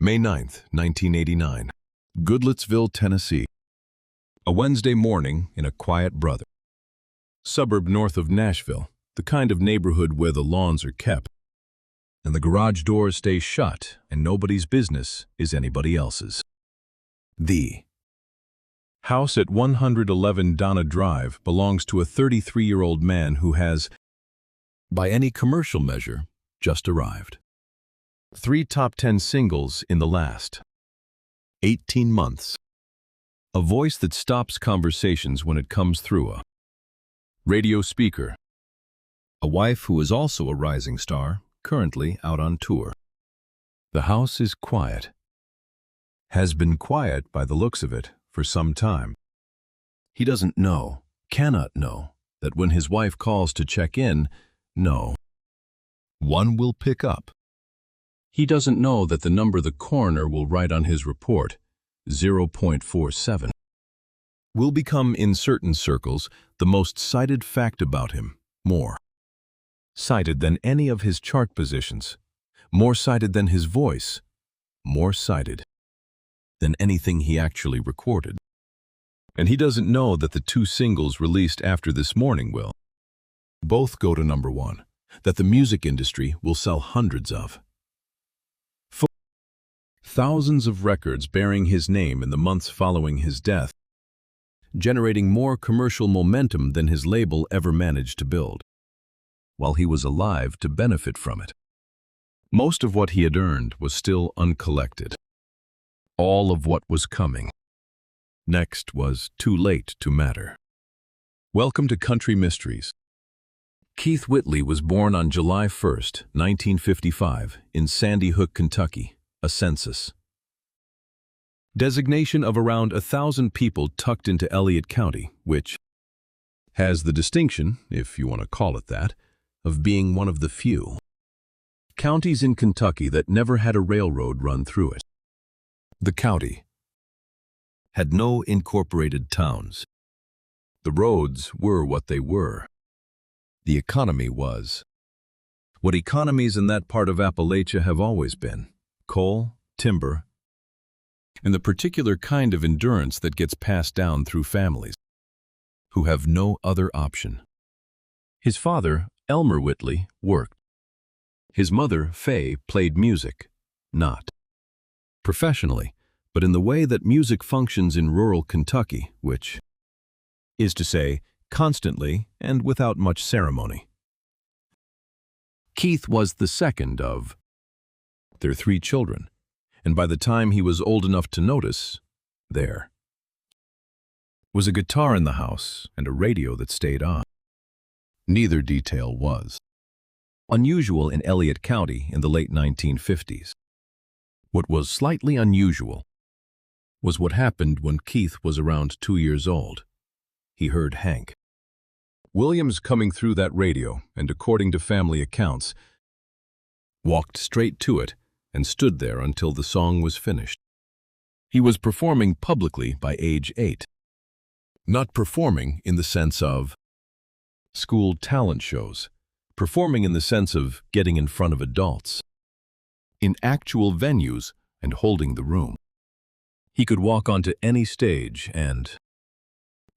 May 9th, 1989. Goodlettsville, Tennessee. A Wednesday morning in a quiet brother. Suburb north of Nashville, the kind of neighborhood where the lawns are kept, and the garage doors stay shut, and nobody's business is anybody else's. The house at 111 Donna Drive belongs to a 33-year-old man who has, by any commercial measure, just arrived. 3 top 10 singles in the last 18 months. A voice that stops conversations when it comes through a radio speaker. A wife who is also a rising star, currently out on tour. The house is quiet. Has been quiet by the looks of it for some time. He doesn't know, cannot know, that when his wife calls to check in, no one will pick up. He doesn't know that the number the coroner will write on his report, 0.47, will become in certain circles the most cited fact about him, more cited than any of his chart positions, more cited than his voice, more cited than anything he actually recorded. And he doesn't know that the 2 singles released after this morning will both go to #1, that the music industry will sell hundreds of thousands of records bearing his name in the months following his death, generating more commercial momentum than his label ever managed to build, while he was alive to benefit from it. Most of what he had earned was still uncollected. All of what was coming next was too late to matter. Welcome to Country Mysteries. Keith Whitley was born on July 1st, 1955, in Sandy Hook, Kentucky, a census designation of around 1,000 people tucked into Elliott County, which has the distinction, if you want to call it that, of being one of the few counties in Kentucky that never had a railroad run through it. The county had no incorporated towns. The roads were what they were. The economy was what economies in that part of Appalachia have always been: coal, timber, and the particular kind of endurance that gets passed down through families who have no other option. His father, Elmer Whitley, worked. His mother, Fay, played music, not professionally, but in the way that music functions in rural Kentucky, which is to say, constantly and without much ceremony. Keith was the second of their 3 children, and by the time he was old enough to notice, there was a guitar in the house and a radio that stayed on. Neither detail was unusual in Elliott County in the late 1950s. What was slightly unusual was what happened when Keith was around 2 years old. He heard Hank Williams coming through that radio, and according to family accounts, walked straight to it and stood there until the song was finished. He was performing publicly by age 8. Not performing in the sense of school talent shows, performing in the sense of getting in front of adults, in actual venues and holding the room. He could walk onto any stage and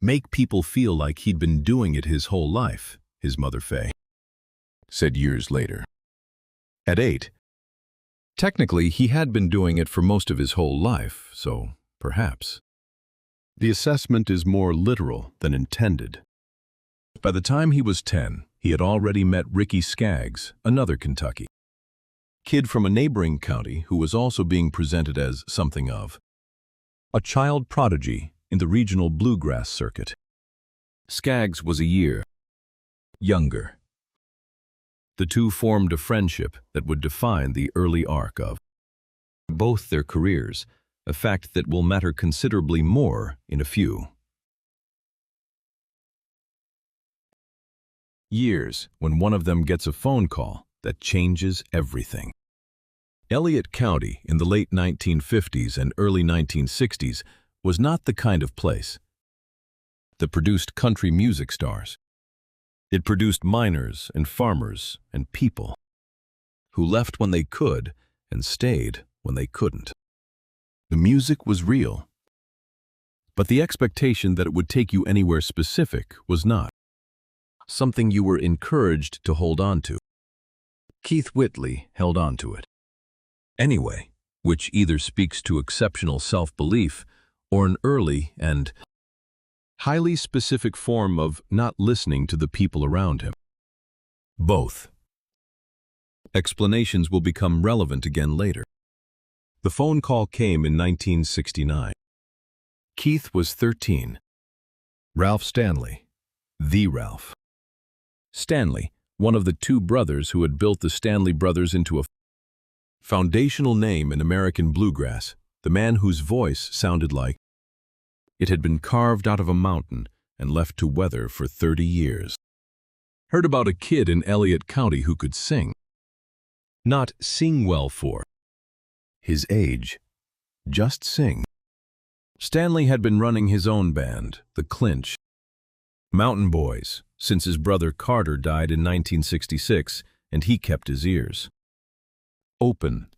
make people feel like he'd been doing it his whole life, his mother Fay said years later. At 8, technically he had been doing it for most of his whole life, so perhaps the assessment is more literal than intended. By the time he was 10, he had already met Ricky Skaggs, another Kentucky kid from a neighboring county who was also being presented as something of a child prodigy in the regional bluegrass circuit. Skaggs was a year younger. The two formed a friendship that would define the early arc of both their careers, a fact that will matter considerably more in a few years when one of them gets a phone call that changes everything. Elliott County in the late 1950s and early 1960s was not the kind of place that produced country music stars. It produced miners and farmers and people who left when they could and stayed when they couldn't. The music was real, but the expectation that it would take you anywhere specific was not something you were encouraged to hold on to. Keith Whitley held on to it anyway, which either speaks to exceptional self-belief or an early and highly specific form of not listening to the people around him. Both explanations will become relevant again later. The phone call came in 1969. Keith was 13. Ralph Stanley, the Ralph. Stanley, one of the two brothers who had built the Stanley Brothers into a foundational name in American bluegrass, the man whose voice sounded like it had been carved out of a mountain and left to weather for 30 years. Heard about a kid in Elliott County who could sing. Not sing well for his age, just sing. Stanley had been running his own band, the Clinch Mountain Boys, since his brother Carter died in 1966, and he kept his ears open.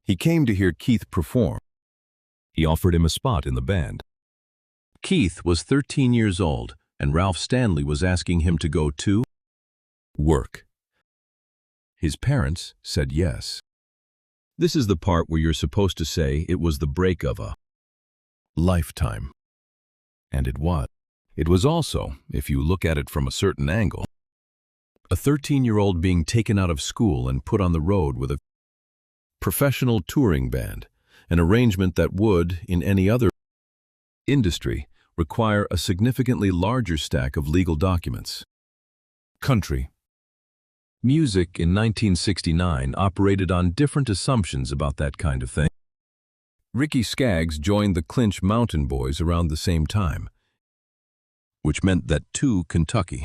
He came to hear Keith perform. He offered him a spot in the band. Keith was 13 years old, and Ralph Stanley was asking him to go to work. His parents said yes. This is the part where you're supposed to say it was the break of a lifetime. And it was. It was also, if you look at it from a certain angle, a 13-year-old being taken out of school and put on the road with a professional touring band, an arrangement that would, in any other industry, require a significantly larger stack of legal documents. Country music in 1969 operated on different assumptions about that kind of thing. Ricky Skaggs joined the Clinch Mountain Boys around the same time, which meant that two Kentucky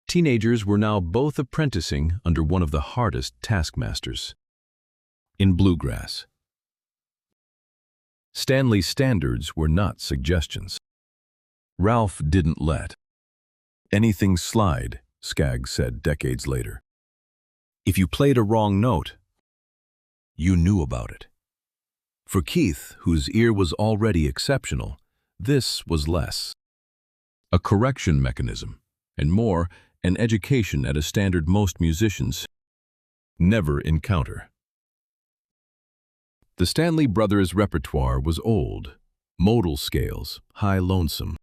teenagers were now both apprenticing under one of the hardest taskmasters in bluegrass. Stanley's standards were not suggestions. Ralph didn't let anything slide, Skaggs said decades later. If you played a wrong note, you knew about it. For Keith, whose ear was already exceptional, this was less a correction mechanism, and more an education at a standard most musicians never encounter. The Stanley Brothers' repertoire was old, modal scales, high lonesome,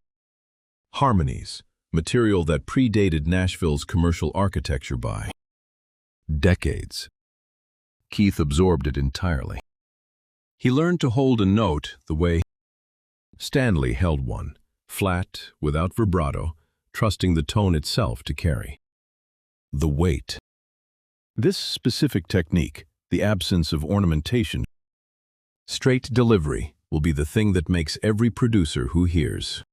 harmonies, material that predated Nashville's commercial architecture by decades. Keith absorbed it entirely. He learned to hold a note the way Stanley held one, flat, without vibrato, trusting the tone itself to carry the weight. This specific technique, the absence of ornamentation, straight delivery, will be the thing that makes every producer who hears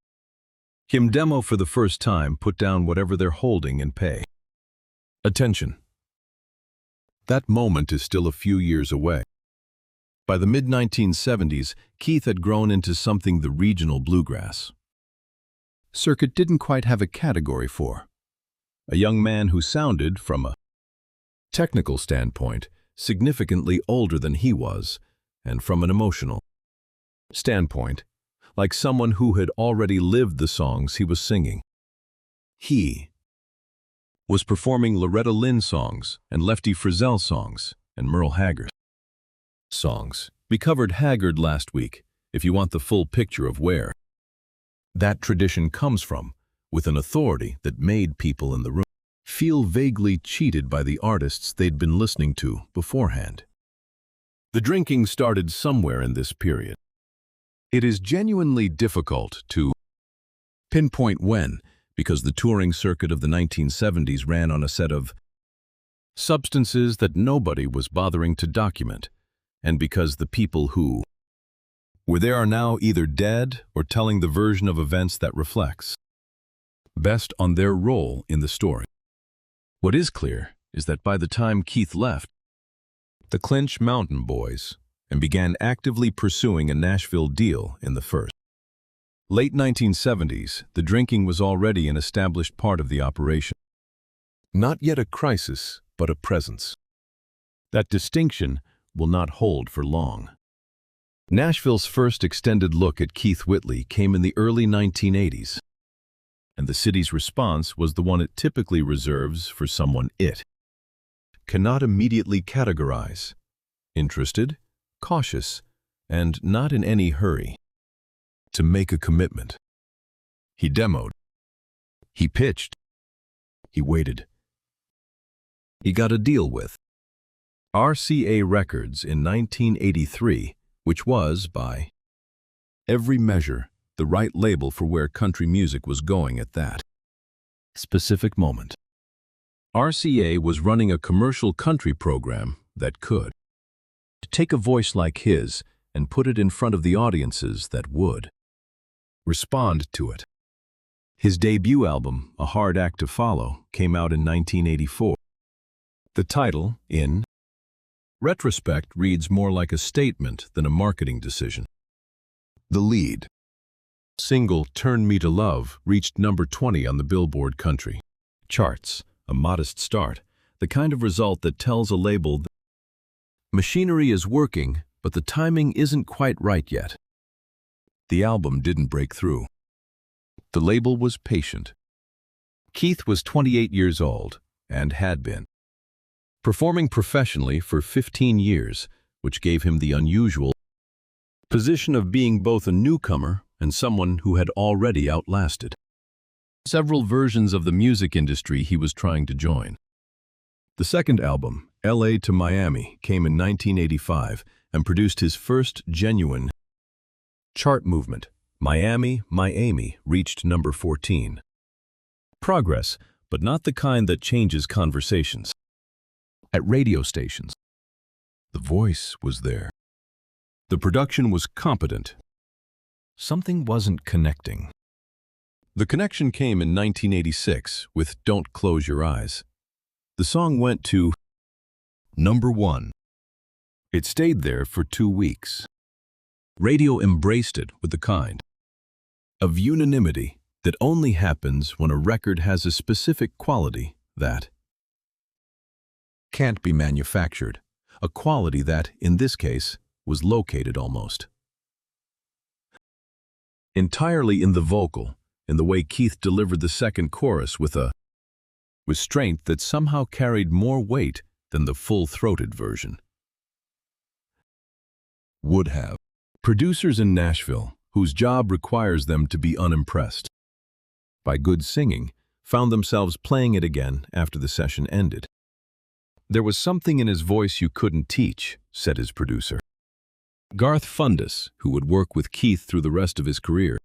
him demo for the first time put down whatever they're holding and pay attention. That moment is still a few years away. By the mid-1970s, Keith had grown into something the regional bluegrass circuit didn't quite have a category for. A young man who sounded, from a technical standpoint, significantly older than he was, and from an emotional standpoint, like someone who had already lived the songs he was singing. He was performing Loretta Lynn songs and Lefty Frizzell songs and Merle Haggard songs. We covered Haggard last week, if you want the full picture of where that tradition comes from, with an authority that made people in the room feel vaguely cheated by the artists they'd been listening to beforehand. The drinking started somewhere in this period. It is genuinely difficult to pinpoint when, because the touring circuit of the 1970s ran on a set of substances that nobody was bothering to document, and because the people who were there are now either dead or telling the version of events that reflects best on their role in the story. What is clear is that by the time Keith left the Clinch Mountain Boys and began actively pursuing a Nashville deal in the late 1970s, the drinking was already an established part of the operation. Not yet a crisis, but a presence. That distinction will not hold for long. Nashville's first extended look at Keith Whitley came in the early 1980s, and the city's response was the one it typically reserves for someone it cannot immediately categorize: interested, cautious, and not in any hurry to make a commitment. He demoed. He pitched. He waited. He got a deal with RCA Records in 1983, which was, by every measure, the right label for where country music was going at that specific moment. RCA was running a commercial country program that could take a voice like his and put it in front of the audiences that would respond to it. His debut album, A Hard Act to Follow, came out in 1984. The title, in retrospect, reads more like a statement than a marketing decision. The lead single, Turn Me to Love, reached number 20 on the Billboard Country charts, a modest start, the kind of result that tells a label that machinery is working, but the timing isn't quite right yet. The album didn't break through. The label was patient. Keith was 28 years old and had been performing professionally for 15 years, which gave him the unusual position of being both a newcomer and someone who had already outlasted several versions of the music industry he was trying to join. The second album, LA to Miami, came in 1985 and produced his first genuine chart movement. Miami, My Amy reached number 14. Progress, but not the kind that changes conversations. At radio stations, the voice was there. The production was competent. Something wasn't connecting. The connection came in 1986 with Don't Close Your Eyes. The song went to number 1. It stayed there for 2 weeks. Radio embraced it with the kind of unanimity that only happens when a record has a specific quality that can't be manufactured, a quality that, in this case, was located almost entirely in the vocal, in the way Keith delivered the second chorus with a restraint that somehow carried more weight than the full-throated version would have. Producers in Nashville, whose job requires them to be unimpressed by good singing, found themselves playing it again after the session ended. There was something in his voice you couldn't teach, said his producer, Garth Fundus, who would work with Keith through the rest of his career.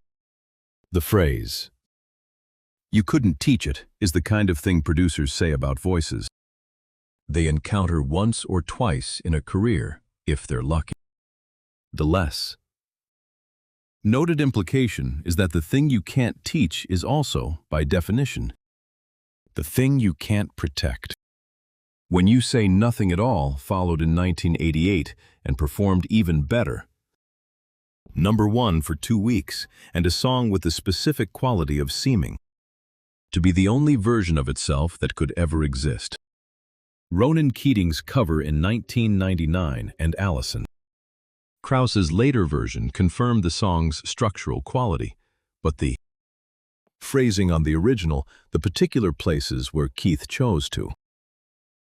The phrase, "you couldn't teach it," is the kind of thing producers say about voices they encounter once or twice in a career, if they're lucky. The less noted implication is that the thing you can't teach is also, by definition, the thing you can't protect. When You Say Nothing at All followed in 1988 and performed even better, number 1 for 2 weeks, and a song with the specific quality of seeming to be the only version of itself that could ever exist. Ronan Keating's cover in 1999 and Allison Krause's later version confirmed the song's structural quality, but the phrasing on the original, the particular places where Keith chose to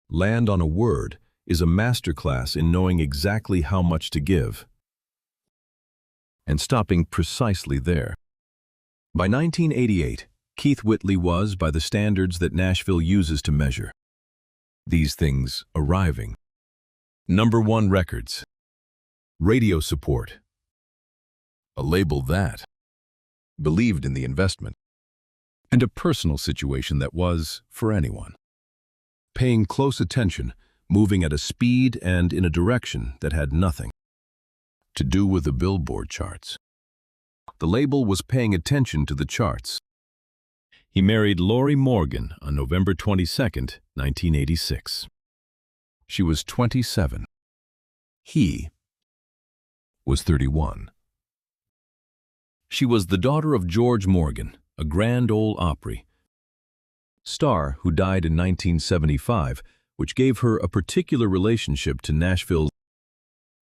land on a word, is a masterclass in knowing exactly how much to give and stopping precisely there. By 1988, Keith Whitley was, by the standards that Nashville uses to measure these things, arriving. Number 1 records, radio support, a label that believed in the investment, and a personal situation that was, for anyone, paying close attention, moving at a speed and in a direction that had nothing to do with the Billboard charts. The label was paying attention to the charts. He married Lorrie Morgan on November 22, 1986. She was 27. He was 31. She was the daughter of George Morgan, a Grand Ole Opry star who died in 1975, which gave her a particular relationship to Nashville's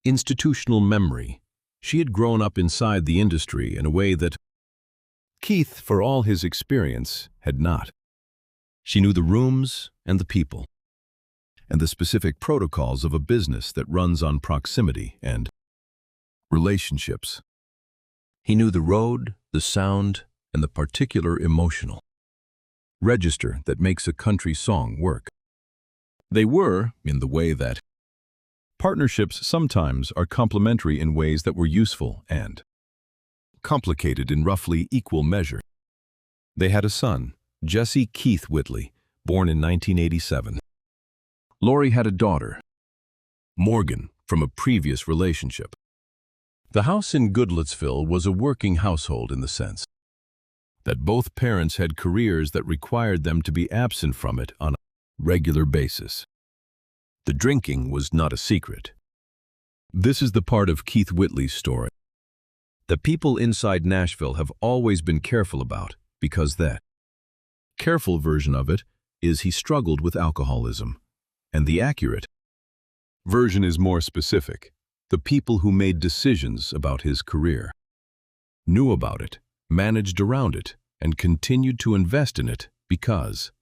institutional memory. She had grown up inside the industry in a way that Keith, for all his experience, had not. She knew the rooms and the people, and the specific protocols of a business that runs on proximity and relationships. He knew the road, the sound, and the particular emotional register that makes a country song work. They were, in the way that partnerships sometimes are complementary in ways that were useful and complicated in roughly equal measure. They had a son, Jesse Keith Whitley, born in 1987. Lorrie had a daughter, Morgan, from a previous relationship. The house in Goodlettsville was a working household in the sense that both parents had careers that required them to be absent from it on a regular basis. The drinking was not a secret. This is the part of Keith Whitley's story that people inside Nashville have always been careful about, because that careful version of it is he struggled with alcoholism, and the accurate version is more specific. The people who made decisions about his career knew about it, managed around it, and continued to invest in it because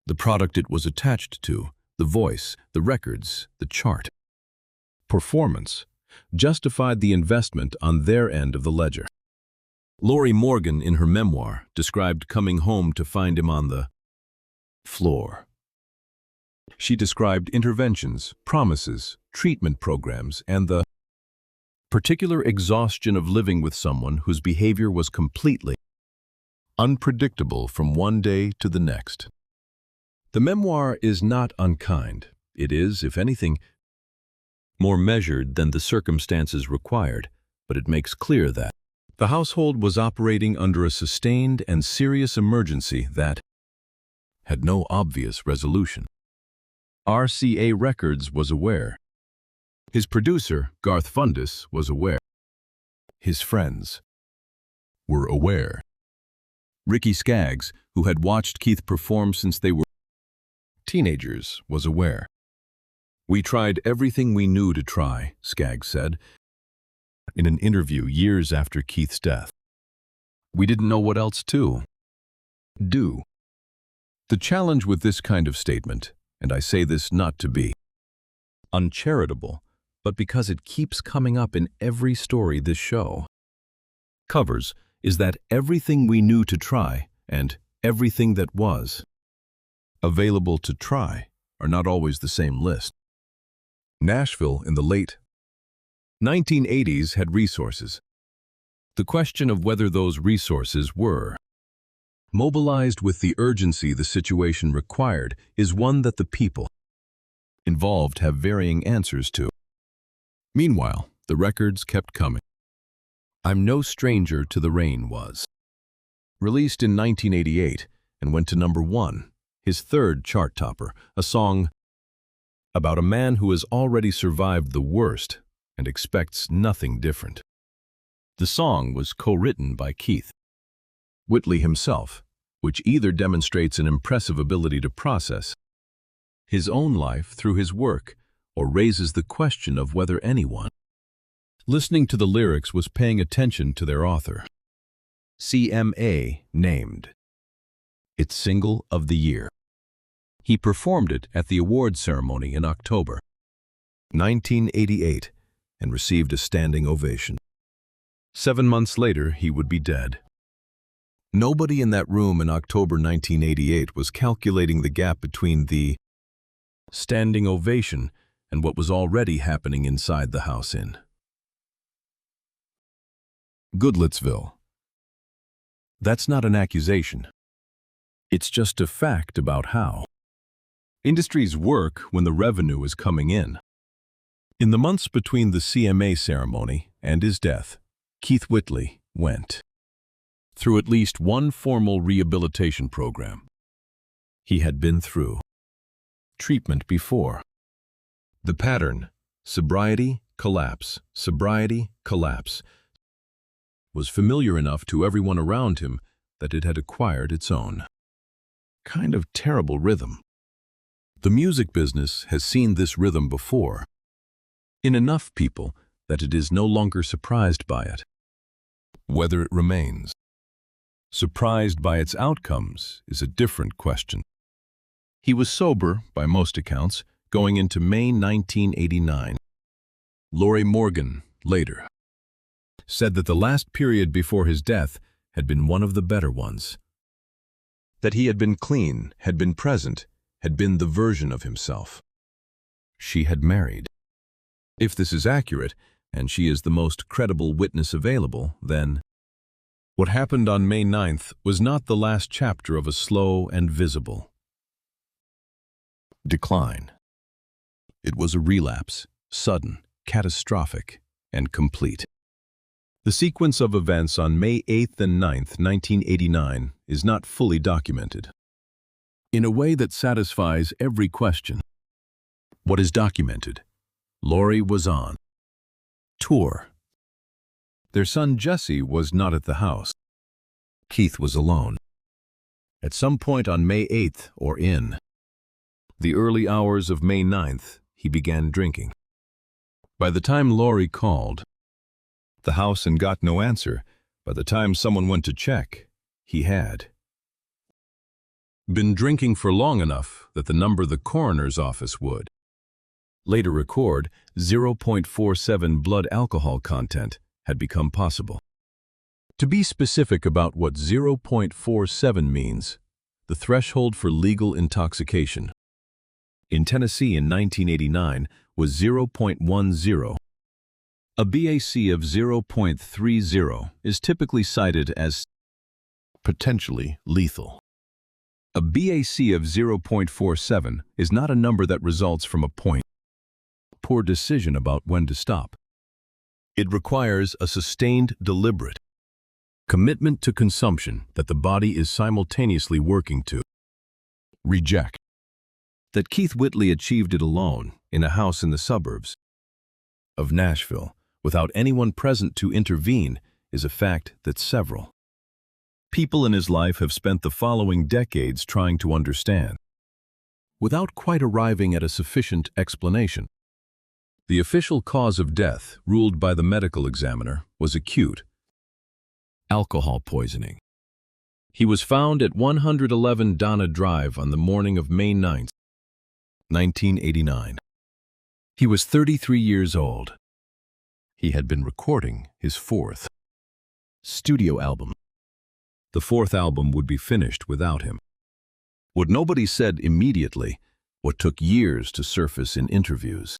the product it was attached to, the voice, the records, the chart, performance, justified the investment on their end of the ledger. Lorrie Morgan, in her memoir, described coming home to find him on the floor. She described interventions, promises, treatment programs, and the particular exhaustion of living with someone whose behavior was completely unpredictable from one day to the next. The memoir is not unkind. It is, if anything, more measured than the circumstances required, but it makes clear that the household was operating under a sustained and serious emergency that had no obvious resolution. RCA Records was aware. His producer, Garth Fundus, was aware. His friends were aware. Ricky Skaggs, who had watched Keith perform since they were teenagers, was aware. "We tried everything we knew to try," Skaggs said in an interview years after Keith's death. "We didn't know what else to do." The challenge with this kind of statement, and I say this not to be uncharitable, but because it keeps coming up in every story this show covers, is that everything we knew to try and everything that was available to try are not always the same list. Nashville in the late 1980s had resources. The question of whether those resources were mobilized with the urgency the situation required is one that the people involved have varying answers to. Meanwhile, the records kept coming. I'm No Stranger to the Rain was released in 1988 and went to #1, his third chart topper, a song about a man who has already survived the worst and expects nothing different. The song was co-written by Keith Whitley himself, which either demonstrates an impressive ability to process his own life through his work or raises the question of whether anyone listening to the lyrics was paying attention to their author. CMA named its Single of the Year. He performed it at the awards ceremony in October 1988 and received a standing ovation. 7 months later, he would be dead. Nobody in that room in October 1988 was calculating the gap between the standing ovation and what was already happening inside the house in Goodlettsville. That's not an accusation. It's just a fact about how industries work when the revenue is coming in. In the months between the CMA ceremony and his death, Keith Whitley went through at least one formal rehabilitation program. He had been through treatment before. The pattern, sobriety, collapse, was familiar enough to everyone around him that it had acquired its own kind of terrible rhythm. The music business has seen this rhythm before. in enough people that it is no longer surprised by it. Whether it remains surprised by its outcomes is a different question. He was sober, by most accounts, going into May 1989. Lorrie Morgan, later, said that the last period before his death had been one of the better ones. That he had been clean, had been present, had been the version of himself. She had married. If this is accurate, and she is the most credible witness available, then what happened on May 9th was not the last chapter of a slow and visible decline. It was a relapse, sudden, catastrophic, and complete. The sequence of events on May 8th and 9th, 1989, is not fully documented. In a way that satisfies every question. What is documented? Lorrie was on tour. Their son Jesse was not at the house. Keith was alone. At some point on May 8th, or in the early hours of May 9th, he began drinking. By the time Lorrie called the house and got no answer, by the time someone went to check, he had been drinking for long enough that the number the coroner's office would later record 0.47 blood alcohol content had become possible. To be specific about what 0.47 means, the threshold for legal intoxication in Tennessee in 1989 was 0.10. A BAC of 0.30 is typically cited as potentially lethal. A BAC of 0.47 is not a number that results from a poor decision about when to stop. It requires a sustained, deliberate commitment to consumption that the body is simultaneously working to reject. That Keith Whitley achieved it alone in a house in the suburbs of Nashville, without anyone present to intervene, is a fact that several people in his life have spent the following decades trying to understand, without quite arriving at a sufficient explanation. The official cause of death, ruled by the medical examiner, was acute alcohol poisoning. He was found at 111 Donna Drive on the morning of May 9, 1989. He was 33 years old. He had been recording his fourth studio album. The fourth album would be finished without him. What nobody said immediately, what took years to surface in interviews,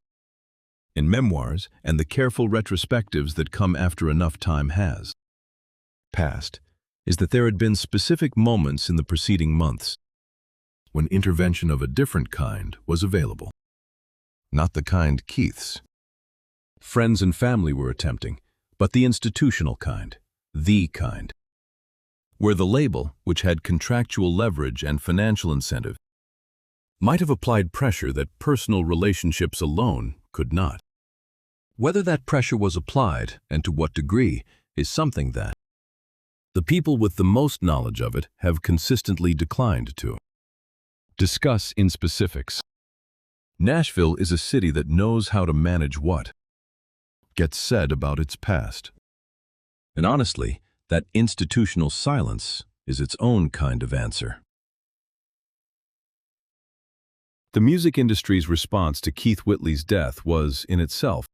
in memoirs, and the careful retrospectives that come after enough time has passed, is that there had been specific moments in the preceding months when intervention of a different kind was available. Not the kind Keith's friends and family were attempting, but the institutional kind, the kind, where the label, which had contractual leverage and financial incentive, might have applied pressure that personal relationships alone could not. Whether that pressure was applied, and to what degree, is something that the people with the most knowledge of it have consistently declined to discuss in specifics. Nashville is a city that knows how to manage what gets said about its past. And honestly, that institutional silence is its own kind of answer. The music industry's response to Keith Whitley's death was, in itself,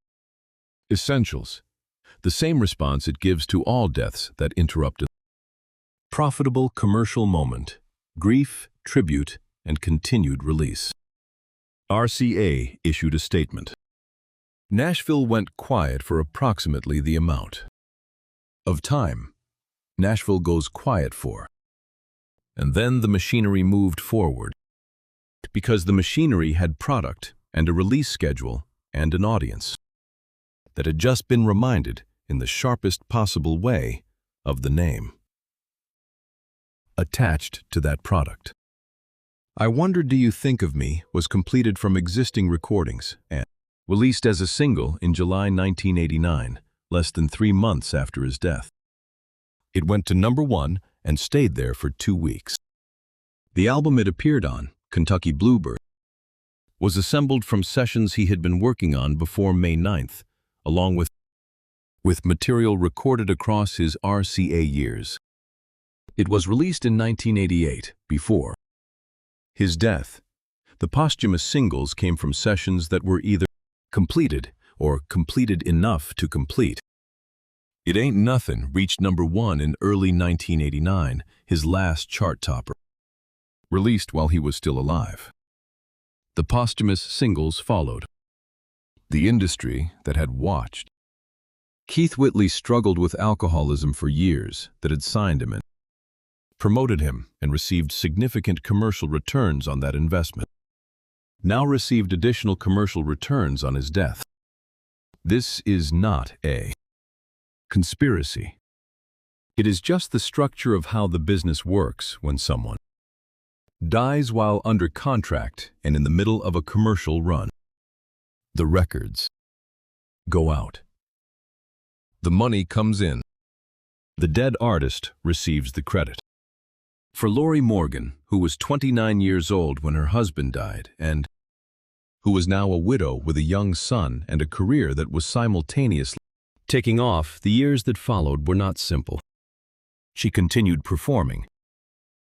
essentials, the same response it gives to all deaths that interrupt a profitable commercial moment: grief, tribute, and continued release. RCA issued a statement. Nashville went quiet for approximately the amount of time Nashville goes quiet for. And then the machinery moved forward, because the machinery had product and a release schedule and an audience that had just been reminded in the sharpest possible way of the name attached to that product. I Wonder Do You Think of Me was completed from existing recordings and released as a single in July 1989, less than 3 months after his death. It went to #1 and stayed there for 2 weeks. The album it appeared on, Kentucky Bluebird, was assembled from sessions he had been working on before May 9th, along with material recorded across his RCA years. It was released in 1988, before his death. The posthumous singles came from sessions that were either completed or completed enough to complete. It Ain't Nothin' reached #1 in early 1989, his last chart topper, released while he was still alive. The posthumous singles followed. The industry that had watched. Keith Whitley struggled with alcoholism for years that had signed him and promoted him and received significant commercial returns on that investment. Now received additional commercial returns on his death. This is not a conspiracy. It is just the structure of how the business works when someone dies while under contract and in the middle of a commercial run. The records go out. The money comes in. The dead artist receives the credit. For Lorrie Morgan, who was 29 years old when her husband died and who was now a widow with a young son and a career that was simultaneously taking off, the years that followed were not simple. She continued performing.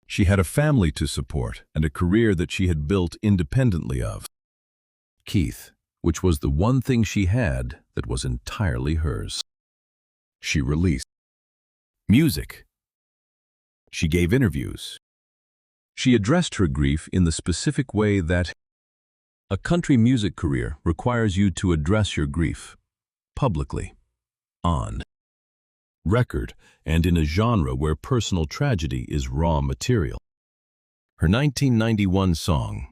She had a family to support and a career that she had built independently of Keith, which was the one thing she had that was entirely hers. She released music. She gave interviews. She addressed her grief in the specific way that a country music career requires you to address your grief publicly, on record, and in a genre where personal tragedy is raw material. Her 1991 song,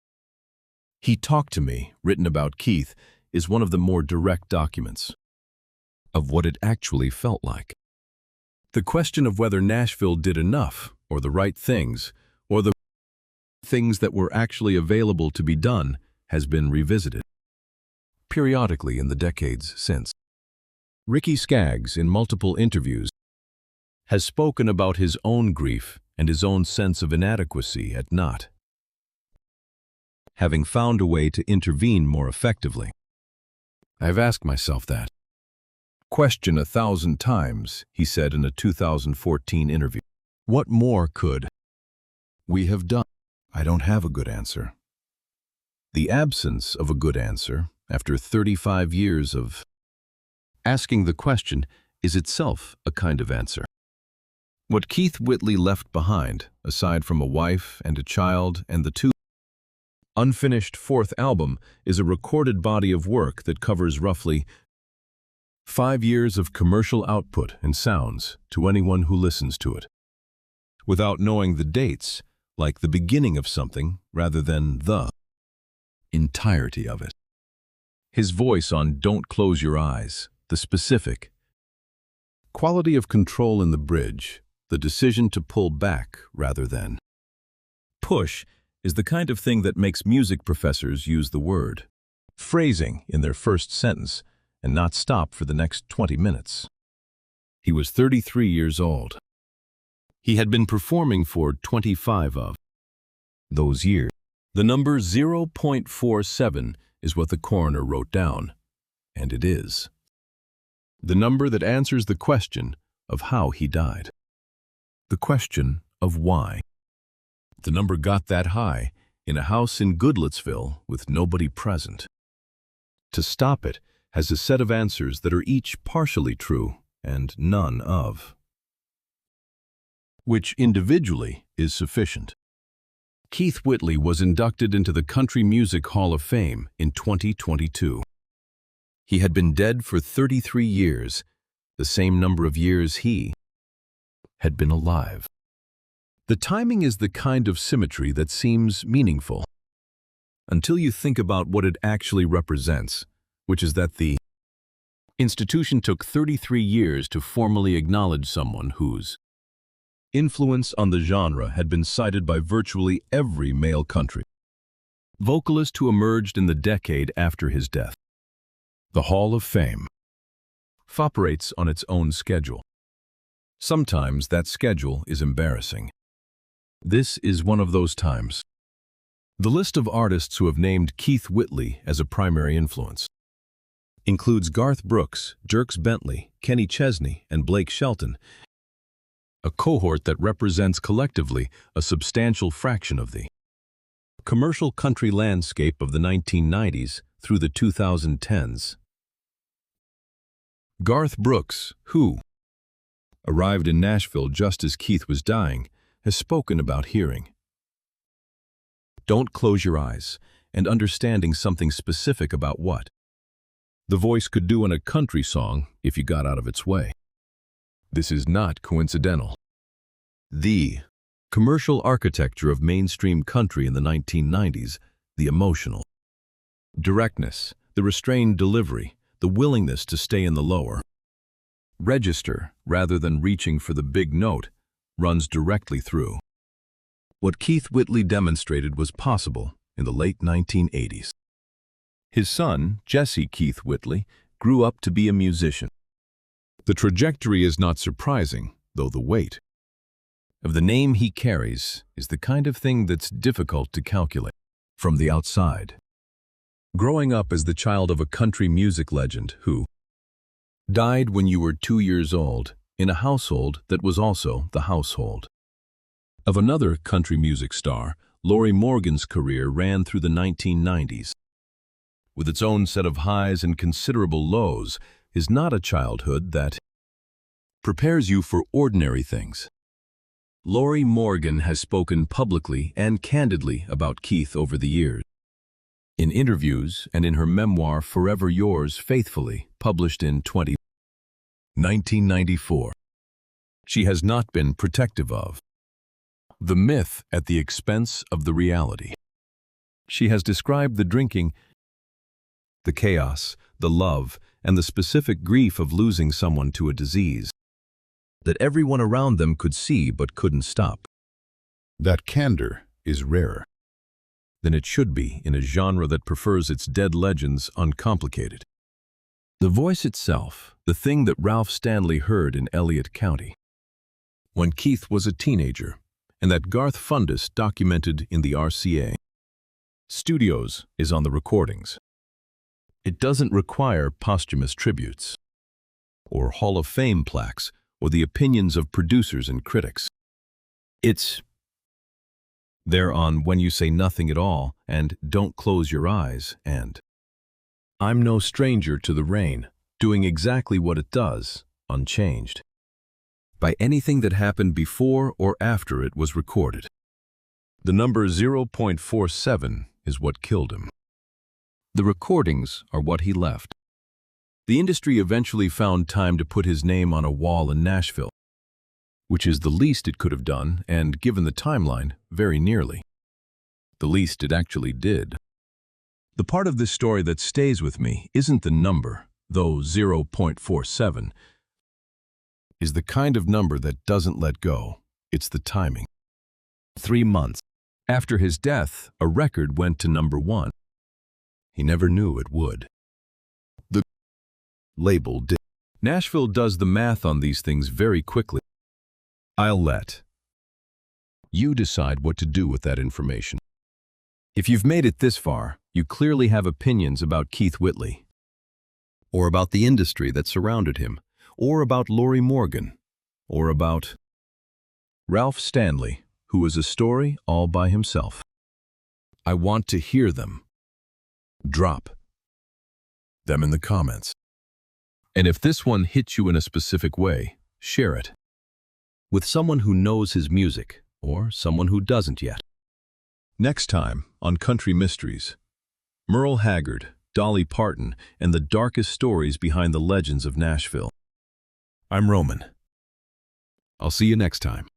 He Talked to Me, written about Keith, is one of the more direct documents of what it actually felt like. The question of whether Nashville did enough, or the right things, or the things that were actually available to be done, has been revisited periodically in the decades since. Ricky Skaggs, in multiple interviews, has spoken about his own grief and his own sense of inadequacy at not having found a way to intervene more effectively. I've asked myself that question 1,000 times, he said in a 2014 interview. What more could we have done? I don't have a good answer. The absence of a good answer, after 35 years of asking the question, is itself a kind of answer. What Keith Whitley left behind, aside from a wife and a child and the two unfinished fourth album, is a recorded body of work that covers roughly 5 years of commercial output and sounds to anyone who listens to it, without knowing the dates, like the beginning of something rather than the entirety of it. His voice on Don't Close Your Eyes, the specific quality of control in the bridge, the decision to pull back rather than push, is the kind of thing that makes music professors use the word phrasing in their first sentence and not stop for the next 20 minutes. He was 33 years old. He had been performing for 25 of those years. The number 0.47 is what the coroner wrote down, and it is the number that answers the question of how he died. The question of why. The number got that high in a house in Goodlettsville with nobody present. To stop it has a set of answers that are each partially true and none of which individually is sufficient. Keith Whitley was inducted into the Country Music Hall of Fame in 2022. He had been dead for 33 years, the same number of years he had been alive. The timing is the kind of symmetry that seems meaningful until you think about what it actually represents, which is that the institution took 33 years to formally acknowledge someone whose influence on the genre had been cited by virtually every male country vocalist who emerged in the decade after his death. The Hall of Fame operates on its own schedule. Sometimes that schedule is embarrassing. This is one of those times. The list of artists who have named Keith Whitley as a primary influence includes Garth Brooks, Dierks Bentley, Kenny Chesney, and Blake Shelton, a cohort that represents collectively a substantial fraction of the commercial country landscape of the 1990s through the 2010s. Garth Brooks, who arrived in Nashville just as Keith was dying, has spoken about hearing. Don't close your eyes, and understanding something specific about what the voice could do in a country song if you got out of its way. This is not coincidental. The commercial architecture of mainstream country in the 1990s, the emotional directness, the restrained delivery, the willingness to stay in the lower register rather than reaching for the big note, runs directly through what Keith Whitley demonstrated was possible in the late 1980s. His son, Jesse Keith Whitley, grew up to be a musician. The trajectory is not surprising, though the weight of the name he carries is the kind of thing that's difficult to calculate from the outside. Growing up as the child of a country music legend who died when you were 2 years old in a household that was also the household of another country music star, Lorrie Morgan's career ran through the 1990s. With its own set of highs and considerable lows, is not a childhood that prepares you for ordinary things. Lorrie Morgan has spoken publicly and candidly about Keith over the years. In interviews and in her memoir Forever Yours Faithfully, published in 1994, she has not been protective of the myth at the expense of the reality. She has described the drinking, the chaos, the love, and the specific grief of losing someone to a disease that everyone around them could see but couldn't stop. That candor is rarer than it should be in a genre that prefers its dead legends uncomplicated. The voice itself, the thing that Ralph Stanley heard in Elliott County when Keith was a teenager, and that Garth Fundus documented in the RCA Studios, is on the recordings. It doesn't require posthumous tributes, or Hall of Fame plaques, or the opinions of producers and critics. It's there on When You Say Nothing at All and Don't Close Your Eyes and I'm No Stranger to the Rain, doing exactly what it does, unchanged by anything that happened before or after it was recorded. The number 0.47 is what killed him. The recordings are what he left. The industry eventually found time to put his name on a wall in Nashville, which is the least it could have done, and given the timeline, very nearly the least it actually did. The part of this story that stays with me isn't the number, though 0.47 is the kind of number that doesn't let go. It's the timing. 3 months after his death, a record went to #1. He never knew it would. The label did. Nashville does the math on these things very quickly. I'll let you decide what to do with that information. If you've made it this far, you clearly have opinions about Keith Whitley, or about the industry that surrounded him, or about Lorrie Morgan, or about Ralph Stanley, who is a story all by himself. I want to hear them. Drop them in the comments. And if this one hits you in a specific way, share it with someone who knows his music, or someone who doesn't yet. Next time on Country Mysteries, Merle Haggard, Dolly Parton, and the darkest stories behind the legends of Nashville. I'm Roman. I'll see you next time.